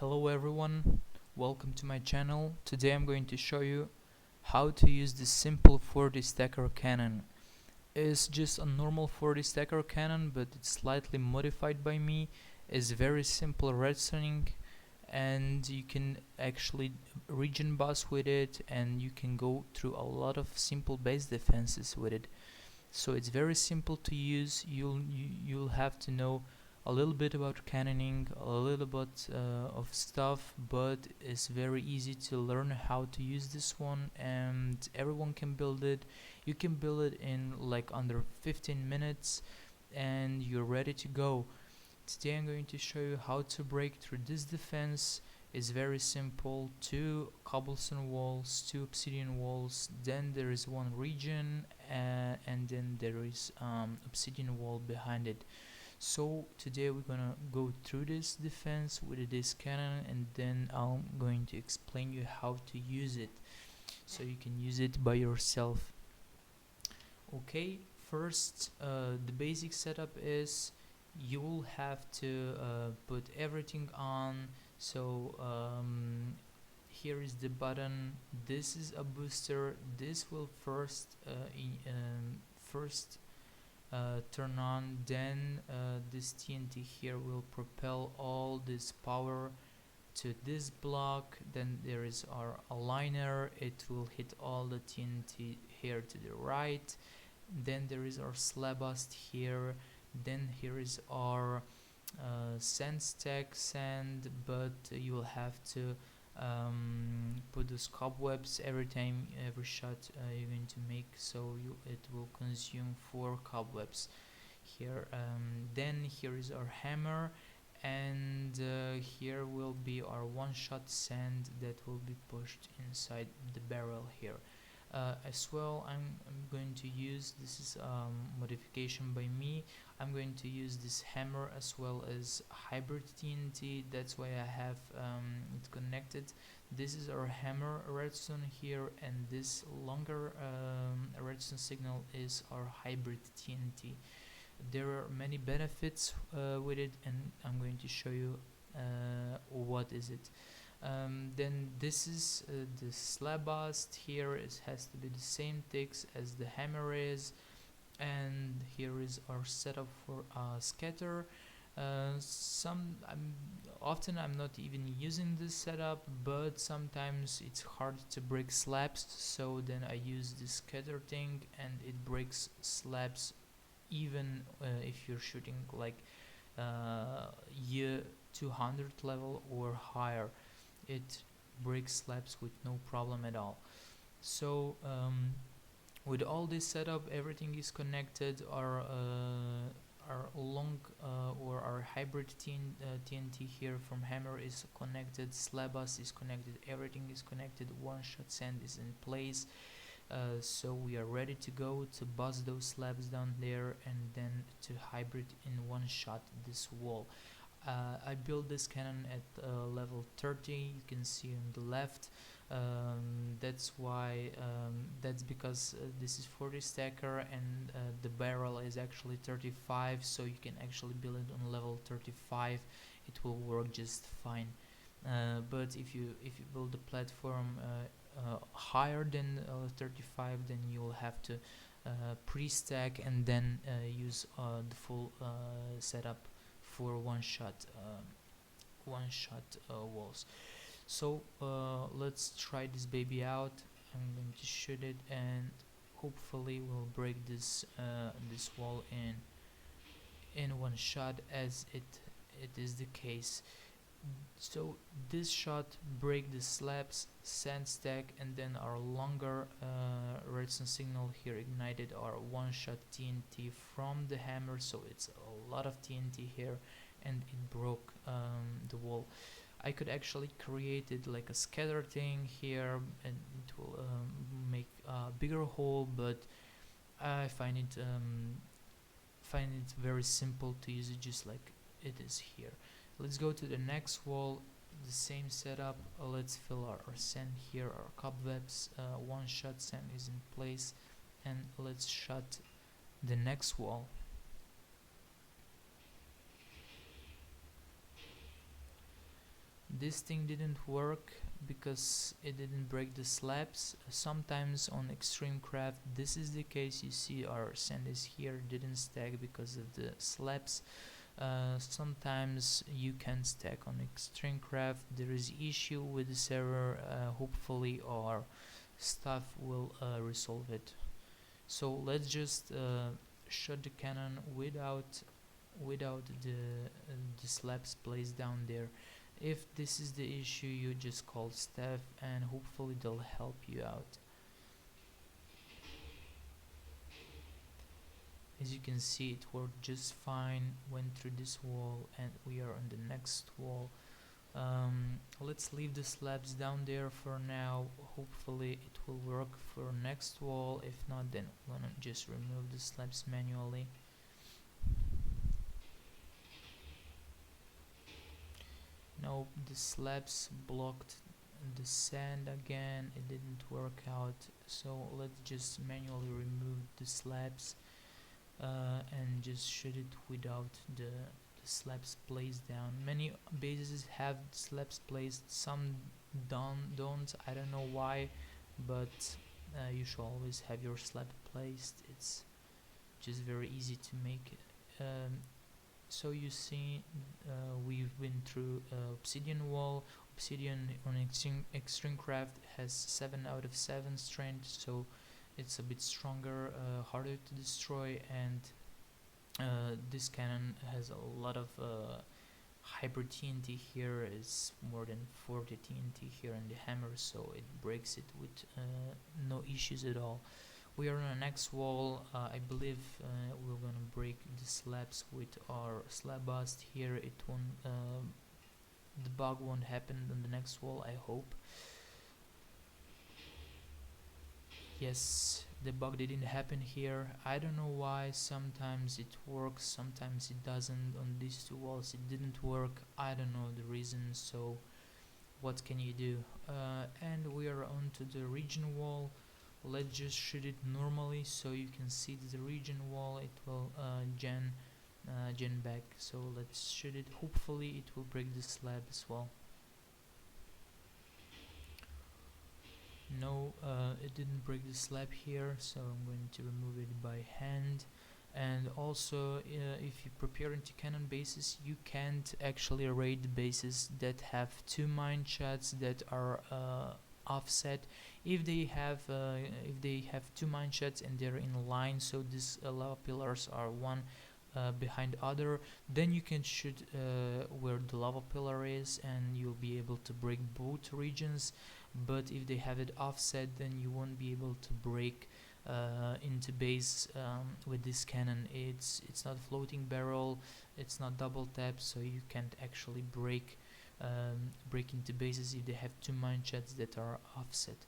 Hello everyone, welcome to my channel. Today I'm going to show you how to use this simple 40 stacker cannon. It's just a normal 40 stacker cannon, but it's slightly modified by me. It's very simple redstoning, and you can actually regen boss with it, and you can go through a lot of simple base defenses with it. So it's very simple to use. You'll have to know a little bit about cannoning, a little bit of stuff, but it's very easy to learn how to use this one, and everyone can build it. You can build it in like under 15 minutes and you're ready to go. Today I'm going to show you how to break through this defense. It's very simple: two cobblestone walls, two obsidian walls, then there is one regen, and then there is obsidian wall behind it. So today we're gonna go through this defense with this cannon, and then I'm going to explain you how to use it so you can use it by yourself. Okay, first the basic setup is you will have to put everything on. So here is the button, this is a booster, this will first turn on, then this TNT here will propel all this power to this block. Then there is our aligner, it will hit all the TNT here to the right. Then there is our slab bust here. Then here is our sand stack sand, but you will have to put those cobwebs every shot you're going to make, so it will consume 4 cobwebs here. Then here is our hammer, and here will be our one-shot sand that will be pushed inside the barrel here. As well, I'm going to use, this is modification by me, I'm going to use this hammer as well as hybrid TNT. That's why I have it connected. This is our hammer redstone here, and this longer redstone signal is our hybrid TNT. There are many benefits with it, and I'm going to show you what is it. Then this is the slab bust here. It has to be the same ticks as the hammer is, and here is our setup for scatter. Often I'm not even using this setup, but sometimes it's hard to break slabs, so then I use this scatter thing, and it breaks slabs even if you're shooting like year 200 level or higher. It breaks slabs with no problem at all. So with all this setup, everything is connected. Our long or our hybrid TNT here from hammer is connected, slab bus is connected, everything is connected, one shot sand is in place. So we are ready to go to bust those slabs down there, and then to hybrid in one shot this wall. I built this cannon at level 30, you can see on the left. That's because this is 40 stacker, and the barrel is actually 35, so you can actually build it on level 35. It will work just fine. But if you build the platform higher than 35, then you'll have to pre-stack and then use the full setup for one-shot walls. So let's try this baby out. I'm going to shoot it, and hopefully we'll break this this wall in one shot, as it is the case. So this shot break the slabs, sand stack, and then our longer redstone signal here ignited our one-shot TNT from the hammer. So it's a lot of TNT here, and it broke the wall. I could actually create it like a scatter thing here, and it will make a bigger hole, but I find it very simple to use it just like it is here. Let's go to the next wall, the same setup. Let's fill our sand here, our cobwebs. One shot sand is in place, and let's shut the next wall. This thing didn't work because it didn't break the slabs. Sometimes on extreme craft this is the case. You see our sand is here, didn't stack because of the slabs. Sometimes you can stack on extreme craft. There is issue with the server. Hopefully our staff will resolve it. So let's just shut the cannon without the slabs placed down there. If this is the issue, you just call staff and hopefully they'll help you out. As you can see, it worked just fine, went through this wall, and we are on the next wall. Let's leave the slabs down there for now. Hopefully it will work for next wall. If not, then I'm gonna just remove the slabs manually. Nope, the slabs blocked the sand again. It didn't work out, so let's just manually remove the slabs and just shoot it without the slabs placed down. Many bases have slabs placed, some don't. I don't know why, but you should always have your slab placed. It's just very easy to make it. So you see, we've been through obsidian wall. Obsidian on extreme craft has 7 out of 7 strength, so it's a bit stronger, harder to destroy, and this cannon has a lot of hybrid TNT here. Is more than 40 TNT here in the hammer, so it breaks it with no issues at all. We are on the next wall. I believe we're gonna break the slabs with our slab bust here. It won't, the bug won't happen on the next wall, I hope. Yes, the bug didn't happen here. I don't know why. Sometimes it works, sometimes it doesn't. On these two walls it didn't work. I don't know the reason, so what can you do? And we are on to the regen wall. Let's just shoot it normally so you can see the regen wall. It will gen back, so let's shoot it. Hopefully it will break the slab as well. No, it didn't break the slab here, so I'm going to remove it by hand. And also, if you prepare into cannon bases, you can't actually raid bases that have 2 mine shots that are offset. If they have 2 mine shots and they're in line, so these lava pillars are one behind other, then you can shoot where the lava pillar is, and you'll be able to break both regions. But if they have it offset, then you won't be able to break into base with this cannon. It's not floating barrel, it's not double tap, so you can't actually break into bases if they have 2 mine shots that are offset.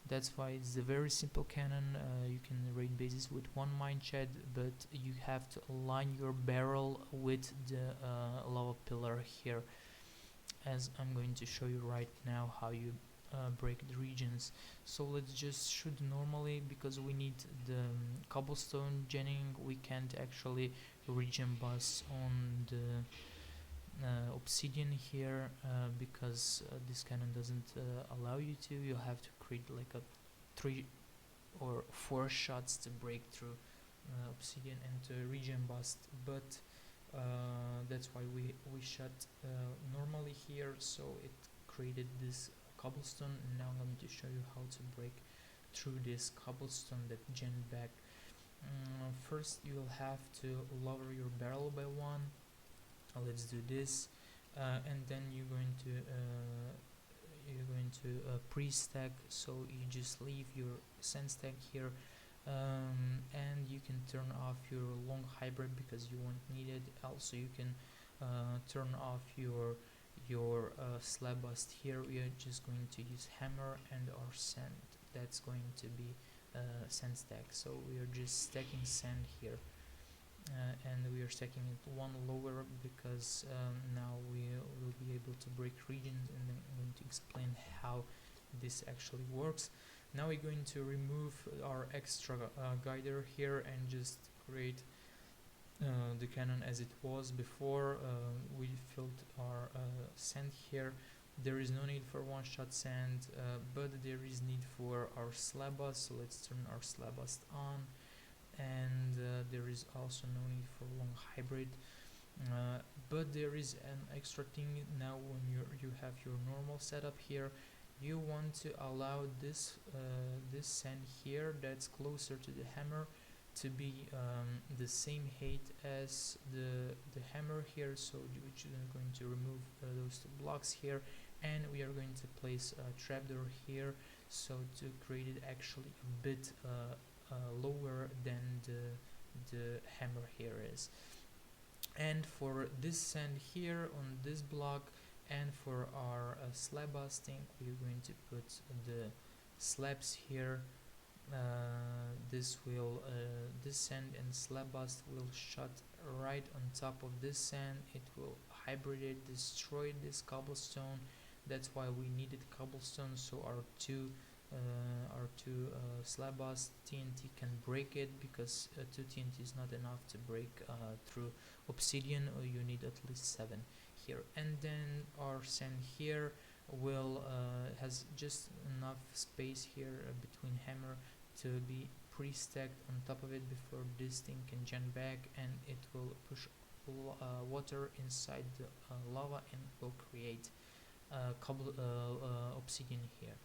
That's why it's a very simple cannon. You can raid bases with 1 mine shot, but you have to align your barrel with the lava pillar here, as I'm going to show you right now how you break the regions. So let's just shoot normally because we need the cobblestone genning. We can't actually regen bus on the obsidian here because this cannon doesn't allow you to. You'll have to create like a 3 or 4 shots to break through obsidian and to regen bust, but that's why we shot normally here, so it created this cobblestone. And now I'm going to show you how to break through this cobblestone that gen back. First you'll have to lower your barrel by 1. Let's do this, and then you're going to pre-stack, so you just leave your sand stack here, and you can turn off your long hybrid because you won't need it. Also you can turn off your slab bust here. We are just going to use hammer and our sand. That's going to be sand stack, so we are just stacking sand here. And we are stacking it 1 lower because now we will be able to break regions, and then I'm going to explain how this actually works. Now we're going to remove our extra guider here and just create the cannon as it was before. We filled our sand here. There is no need for one-shot sand, but there is need for our slab bust. So let's turn our slab bust on, and there is also no need for long hybrid. But there is an extra thing now. When you have your normal setup here, you want to allow this sand here that's closer to the hammer to be the same height as the hammer here. So we're going to remove those two blocks here, and we are going to place a trapdoor here, so to create it actually a bit lower than the hammer here is. And for this sand here on this block, and for our slab busting, we're going to put the slabs here. This sand and slab bust will shut right on top of this sand. It will hybridate, destroy this cobblestone. That's why we needed cobblestone, so our two slab bust TNT can break it, because 2 TNT is not enough to break through obsidian, or you need at least 7 here. And then our sand here will has just enough space here between hammer to be pre-stacked on top of it before this thing can jump back, and it will push water inside the lava and will create obsidian here.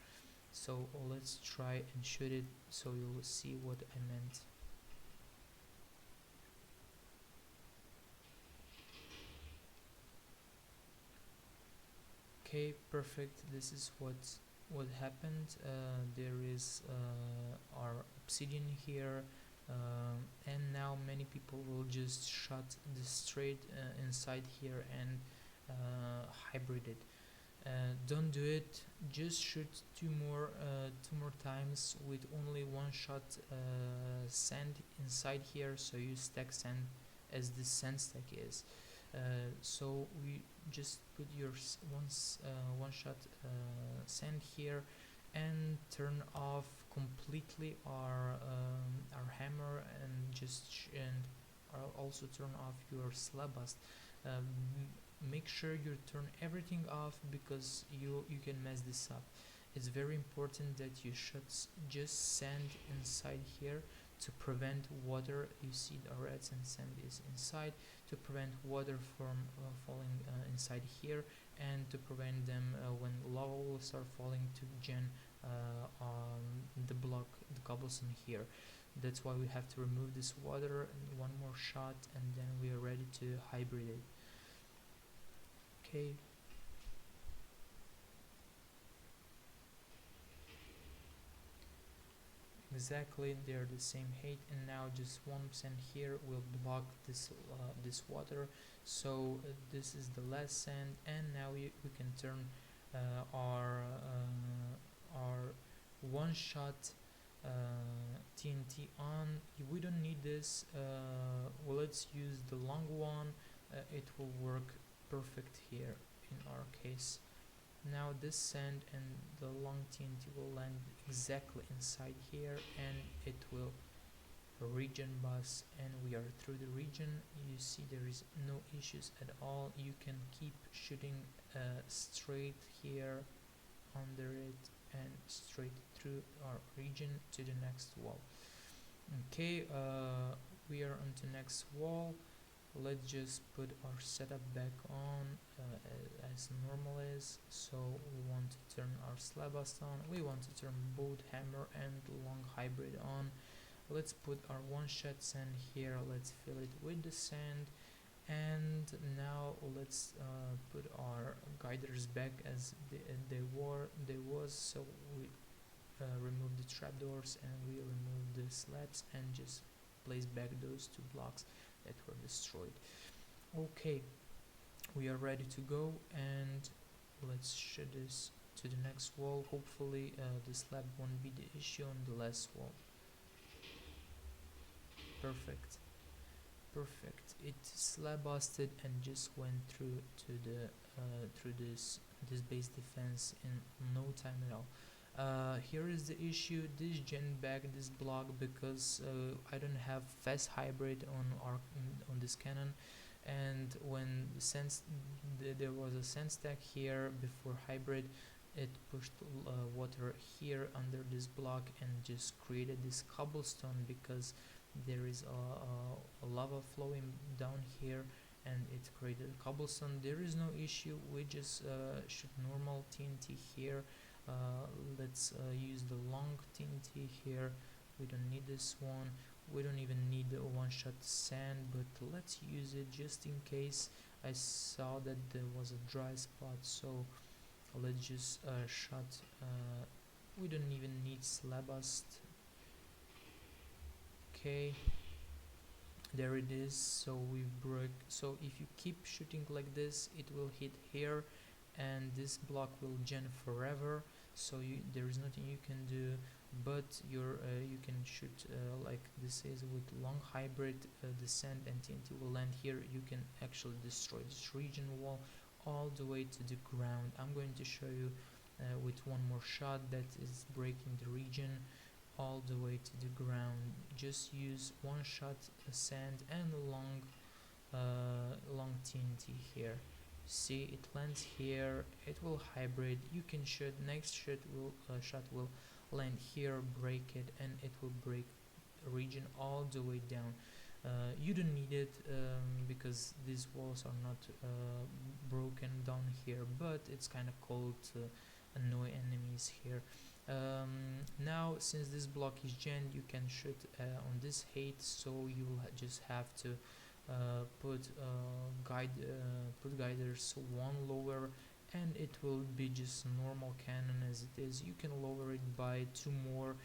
So let's try and shoot it so you'll see what I meant. Okay, perfect. This is what happened. There is our obsidian here, and now many people will just shut this straight inside here and hybrid it. Don't do it. Just shoot two more times with only one shot sand inside here, so you stack sand as this sand stack is. So we just put your one shot sand here, and turn off completely our hammer, and also turn off your slab bust. Make sure you turn everything off, because you can mess this up. It's very important that you shoot just sand inside here to prevent water. You see the red sand is inside, to prevent water from falling inside here, and to prevent them when lava will start falling to gen on the cobblestone here. That's why we have to remove this water, and one more shot, and then we are ready to hybrid it. Okay. Exactly, they are the same height, and now just 1% here will block this water. So this is the last sand, and now we can turn our one shot TNT on. We don't need this. Well, let's use the long one. It will work perfect here in our case. Now this sand and the long TNT will land exactly inside here, and it will regen bus, and we are through the region. You see there is no issues at all. You can keep shooting straight here under it, and straight through our region to the next wall. Okay, we are on the next wall. Let's just put our setup back on as normal is. So we want to turn our slab bust on. We want to turn both hammer and long hybrid on. Let's put our one shot sand here. Let's fill it with the sand, and now let's put our guiders back as they was. So we remove the trapdoors, and we remove the slabs, and just place back those two blocks that were destroyed. Okay, we are ready to go, and let's shoot this to the next wall. Hopefully the slab won't be the issue on the last wall. Perfect. It slab busted and just went through to the through this base defense in no time at all. Here is the issue. This gen back this block because I don't have fast hybrid on this cannon, and when there was a sand stack here before hybrid, it pushed water here under this block and just created this cobblestone, because there is a lava flowing down here, and it created a cobblestone. There is no issue, we just shoot normal TNT here. Let's use the long TNT here. We don't need this one. We don't even need a one-shot sand, but let's use it just in case. I saw that there was a dry spot, so let's just shot. We don't even need slabust. Okay, there it is. So we broke. So if you keep shooting like this, it will hit here, and this block will gen forever. So there is nothing you can do, but you can shoot like this is with long hybrid. The sand and TNT will land here. You can actually destroy this region wall all the way to the ground. I'm going to show you with one more shot that is breaking the region all the way to the ground. Just use one shot sand and long TNT here. See, it lands here. It will hybrid. You can shoot. Next shot will land here, break it, and it will break region all the way down. You don't need it because these walls are not broken down here, but it's kind of cool to annoy enemies here. Now, since this block is gen, you can shoot on this height, so you will just have to put guiders one lower, and it will be just normal cannon as it is. You can lower it by 2 more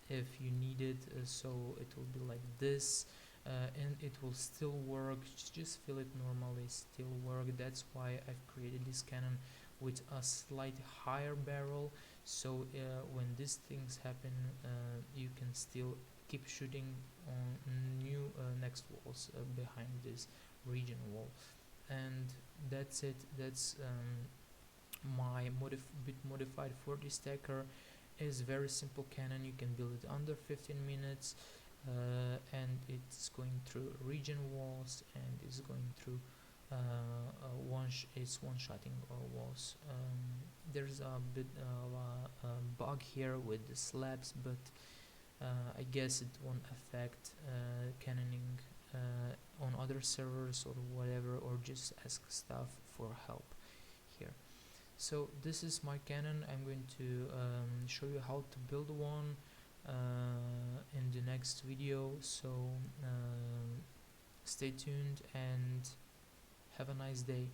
if you need it, so it will be like this. And it will still work. Just feel it normally still work. That's why I've created this cannon with a slight higher barrel, so when these things happen, you can still keep shooting on new next walls behind this region wall. And that's it. That's my bit modified 40 stacker. Is very simple cannon. You can build it under 15 minutes, and it's going through region walls, and it's going through it's one-shotting walls. There's a bit of a bug here with the slabs, but I guess it won't affect cannoning on other servers or whatever, or just ask staff for help here. So this is my cannon. I'm going to show you how to build one in the next video, so stay tuned and have a nice day.